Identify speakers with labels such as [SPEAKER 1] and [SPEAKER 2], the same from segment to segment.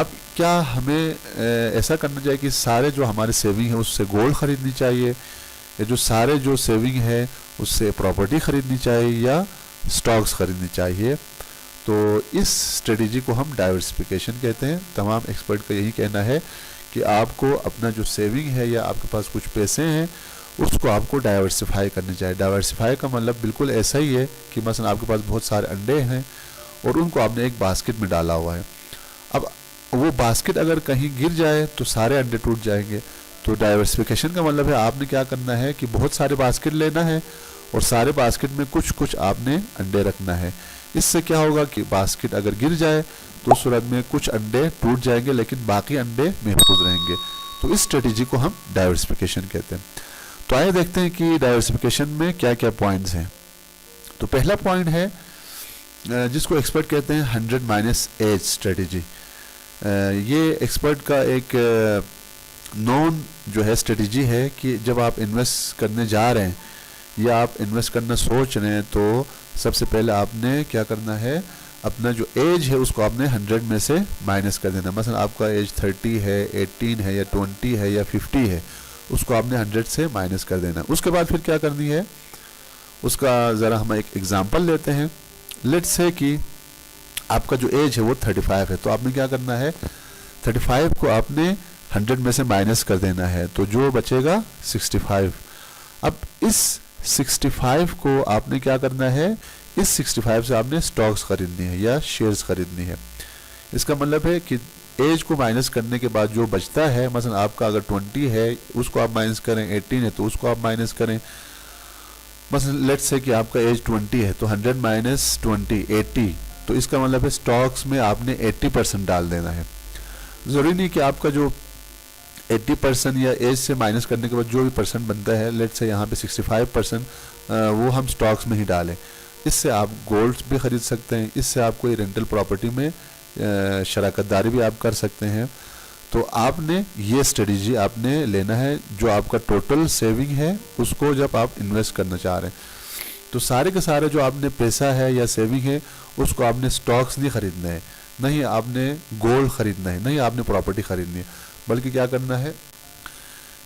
[SPEAKER 1] اب کیا ہمیں ایسا کرنا چاہیے کہ سارے جو ہمارے سیونگ ہے اس سے گولڈ خریدنی چاہیے، یا جو سارے جو سیونگ ہے اس سے پراپرٹی خریدنی چاہیے، یا سٹاکس خریدنی چاہیے؟ تو اس اسٹریٹجی کو ہم ڈائیورسفیکیشن کہتے ہیں۔ تمام ایکسپرٹ کا یہی کہنا ہے کہ آپ کو اپنا جو سیونگ ہے یا آپ کے پاس کچھ پیسے ہیں اس کو آپ کو ڈائیورسفائی کرنا چاہیے۔ ڈائیورسفائی کا مطلب بالکل ایسا ہی ہے کہ مثلا آپ کے پاس بہت سارے انڈے ہیں اور ان کو آپ نے ایک باسکٹ میں ڈالا ہوا ہے، اب وہ باسکٹ اگر کہیں گر جائے تو سارے انڈے ٹوٹ جائیں گے۔ تو ڈائیورسفیکیشن کا مطلب ہے آپ نے کیا کرنا ہے کہ بہت سارے باسکٹ لینا ہے اور سارے باسکٹ میں کچھ کچھ آپ نے انڈے رکھنا ہے۔ اس سے کیا ہوگا کہ باسکٹ اگر گر جائے تو اس صورت میں کچھ انڈے ٹوٹ جائیں گے لیکن باقی انڈے محفوظ رہیں گے۔ تو اس اسٹریٹجی کو ہم ڈائیورسفیکیشن کہتے ہیں۔ تو آئے دیکھتے ہیں کہ ڈائیورسفیکیشن میں کیا کیا پوائنٹس ہیں۔ تو پہلا پوائنٹ ہے جس کو ایکسپرٹ کہتے ہیں 100 - ایج اسٹریٹجی۔ یہ ایکسپرٹ کا ایک نون جو ہے اسٹریٹجی ہے کہ جب آپ انویسٹ کرنے جا رہے ہیں یا آپ انویسٹ کرنا سوچ رہے ہیں تو سب سے پہلے آپ نے کیا کرنا ہے، اپنا جو ایج ہے اس کو آپ نے 100 میں سے مائنس کر دینا۔ مثلا آپ کا ایج 30 ہے، 18 ہے، یا 20 ہے، یا 50 ہے، اس کو آپ نے 100 سے مائنس کر دینا۔ اس کے بعد پھر کیا کرنی ہے، اس کا ذرا ہم ایک ایگزامپل لیتے ہیں۔ لیٹس سے کہ آپ کا جو ایج ہے وہ 35 ہے، تو آپ نے کیا کرنا ہے، 35 کو آپ نے 100 میں سے مائنس کر دینا ہے، تو جو بچے گا 65۔ اب اس 65 کو آپ نے کیا کرنا ہے، اس 65 سے آپ نے سٹاکس خریدنی ہے یا شیئرز خریدنی ہے۔ اس کا مطلب ہے کہ ایج کو مائنس کرنے کے بعد جو بچتا ہے، مثلا آپ کا اگر 20 ہے اس کو آپ مائنس کریں، 18 ہے تو اس کو آپ مائنس کریں۔ مثلا لیٹس سے کہ آپ کا ایج 20 ہے تو 100 - 20 80، تو اس کا مطلب ہے سٹاکس میں آپ نے 80% ڈال دینا ہے۔ ضروری نہیں کہ آپ کا جو 80% یا ایج سے مائنس کرنے کے بعد جو بھی پرسنٹ بنتا ہے، لیٹ سے یہاں پہ 65% وہ ہم سٹاکس میں ہی ڈالیں۔ اس سے آپ گولڈ بھی خرید سکتے ہیں، اس سے آپ کوئی رینٹل پراپرٹی میں شراکت داری بھی آپ کر سکتے ہیں۔ تو آپ نے یہ اسٹریٹجی آپ نے لینا ہے، جو آپ کا ٹوٹل سیونگ ہے اس کو جب آپ انویسٹ کرنا چاہ رہے ہیں تو سارے کے سارے جو آپ نے پیسہ ہے یا سیونگ ہے اس کو آپ نے سٹاکس نہیں خریدنا ہے، نہیں آپ نے گولڈ خریدنا ہے، نہیں آپ نے پراپرٹی خریدنی ہے، بلکہ کیا کرنا ہے،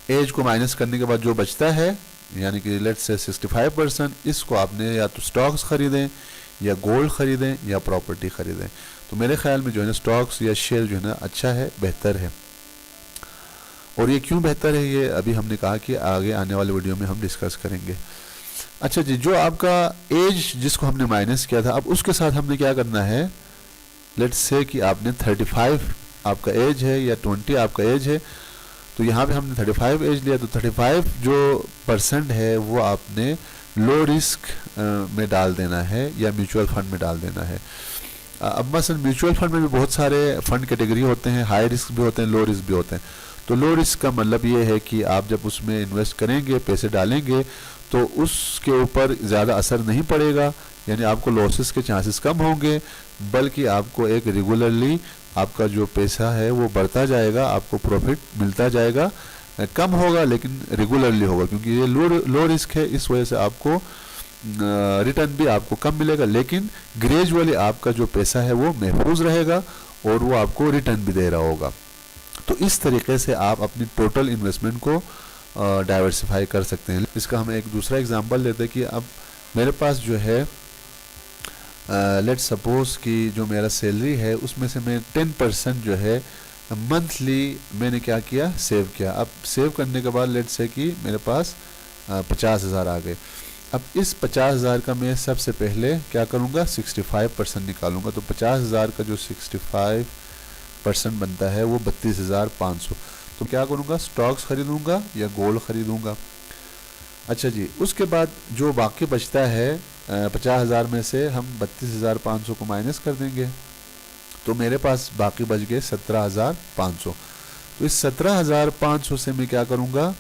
[SPEAKER 1] ایج کو مائنس کرنے کے بعد جو بچتا ہے یعنی کہ لیٹ سے 65%، اس کو آپ نے یا تو سٹاکس خریدیں یا گولڈ خریدیں یا پراپرٹی خریدیں۔ تو میرے خیال میں جو ہے نا سٹاکس یا شیئر جو ہے نا اچھا ہے، بہتر ہے۔ اور یہ کیوں بہتر ہے یہ ابھی ہم نے کہا کہ آگے آنے والے ویڈیو میں ہم ڈسکس کریں گے۔ اچھا جی، جو آپ کا ایج جس کو ہم نے مائنس کیا تھا، اب اس کے ساتھ ہم نے کیا کرنا ہے، لیٹس سے کہ آپ نے 35 آپ کا ایج ہے یا 20 آپ کا ایج ہے، تو یہاں پہ ہم نے 35 ایج لیا، تو 35 جو پرسنٹ ہے وہ آپ نے لو رسک میں ڈال دینا ہے یا میوچول فنڈ میں ڈال دینا ہے۔ اب مثلا میوچول فنڈ میں بھی بہت سارے فنڈ کیٹیگری ہوتے ہیں، ہائی رسک بھی ہوتے ہیں، لو رسک بھی ہوتے ہیں۔ تو لو رسک کا مطلب یہ ہے کہ آپ جب اس میں انویسٹ کریں گے، پیسے ڈالیں گے، تو اس کے اوپر زیادہ اثر نہیں پڑے گا، یعنی آپ کو لاسز کے چانسز کم ہوں گے، بلکہ آپ کو ایک ریگولرلی آپ کا جو پیسہ ہے وہ بڑھتا جائے گا، آپ کو پروفٹ ملتا جائے گا، کم ہوگا لیکن ریگولرلی ہوگا، کیونکہ یہ لو رسک ہے، اس وجہ سے آپ کو ریٹرن بھی آپ کو کم ملے گا، لیکن گریجولی آپ کا جو پیسہ ہے وہ محفوظ رہے گا اور وہ آپ کو ریٹرن بھی دے رہا ہوگا۔ تو اس طریقے سے آپ اپنی ٹوٹل انویسٹمنٹ کو ڈائیورسفائی کر سکتے ہیں۔ اس کا ہم ایک دوسرا ایگزامپل لیتے ہیں کہ اب میرے پاس جو ہے لیٹ سپوز کہ جو میرا سیلری ہے اس میں سے میں 10% جو ہے منتھلی میں نے کیا کیا، سیو کیا۔ اب سیو کرنے کے بعد لیٹ سے کہ میرے پاس 50,000 آ گئے۔ اب اس 50,000 کا میں سب سے پہلے کیا کروں گا، 65% نکالوں گا، تو 50,000 کا جو 65% بنتا ہے وہ 32,500۔ تو کیا کروں گا، سٹاکس خریدوں گا یا گولڈ خریدوں گا۔ اچھا جی، اس کے بعد جو باقی بچتا ہے 50,000 میں سے ہم 32,500 کو مائنس کر دیں گے، تو میرے پاس باقی بچ گئے 17,500۔ تو اس 17,500 سے میں کیا کروں گا،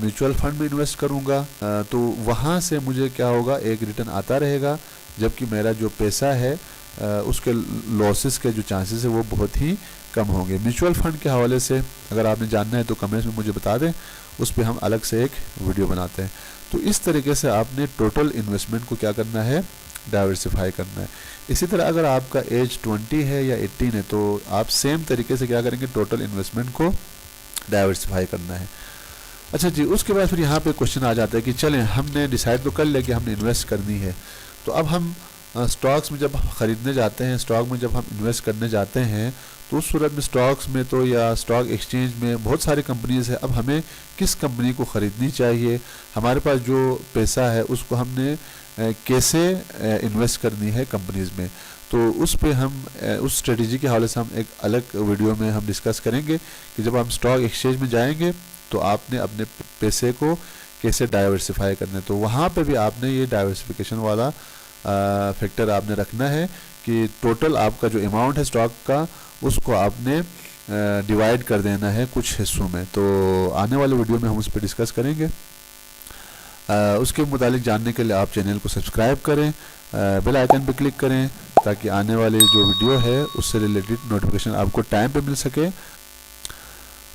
[SPEAKER 1] میوچول فنڈ میں انویسٹ کروں گا، تو وہاں سے مجھے کیا ہوگا، ایک ریٹرن آتا رہے گا، جبکہ میرا جو پیسہ ہے اس کے لاسز کے جو چانسز ہے وہ بہت ہی کم ہوں گے۔ میوچول فنڈ کے حوالے سے اگر آپ نے جاننا ہے تو کمنٹس میں مجھے بتا دیں، اس پہ ہم الگ سے ایک ویڈیو بناتے ہیں۔ تو اس طریقے سے آپ نے ٹوٹل انویسٹمنٹ کو کیا کرنا ہے، ڈائیورسفائی کرنا ہے. اسی طرح اگر آپ کا ایج 20 ہے یا 18 ہے تو آپ سیم طریقے سے کیا کریں گے, ٹوٹل انویسٹمنٹ کو ڈائیورسفائی کرنا ہے. اچھا جی, اس کے بعد پھر یہاں پہ کوشچن آ جاتا ہے کہ چلیں ہم نے ڈیسائیڈ تو کر لیا کہ ہم نے انویسٹ کرنی ہے, تو اب ہم سٹاکس میں جب خریدنے جاتے ہیں, اسٹاک میں جب ہم انویسٹ کرنے جاتے ہیں, تو اس صورت میں سٹاکس میں تو یا اسٹاک ایکسچینج میں بہت ساری کمپنیز ہیں. اب ہمیں کس کمپنی کو خریدنی چاہیے, ہمارے پاس جو پیسہ ہے اس کو ہم نے کیسے انویسٹ کرنی ہے کمپنیز میں, تو اس پہ ہم اس اسٹریٹجی کے حوالے سے ہم ایک الگ ویڈیو میں ہم ڈسکس کریں گے کہ جب ہم اسٹاک ایکسچینج میں جائیں گے تو آپ نے اپنے پیسے کو کیسے ڈائیورسفائی کرنا ہے. تو وہاں پہ بھی آپ نے یہ ڈائیورسفیکیشن والا فیکٹر آپ نے رکھنا ہے کہ ٹوٹل آپ کا جو اماؤنٹ ہے اسٹاک کا اس کو آپ نے ڈیوائڈ کر دینا ہے کچھ حصوں میں. تو آنے والے ویڈیو میں ہم اس پہ ڈسکس کریں گے. اس کے متعلق جاننے کے لیے آپ چینل کو سبسکرائب کریں, بیل آئیکن پہ کلک کریں تاکہ آنے والی جو ویڈیو ہے اس سے ریلیٹڈ نوٹیفیکیشن آپ کو ٹائم پہ مل سکے.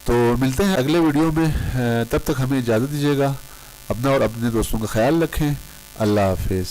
[SPEAKER 1] تو ملتے ہیں اگلے ویڈیو میں, تب تک ہمیں اجازت دیجیے گا. اپنا اور اپنے دوستوں کا خیال رکھیں. اللہ حافظ.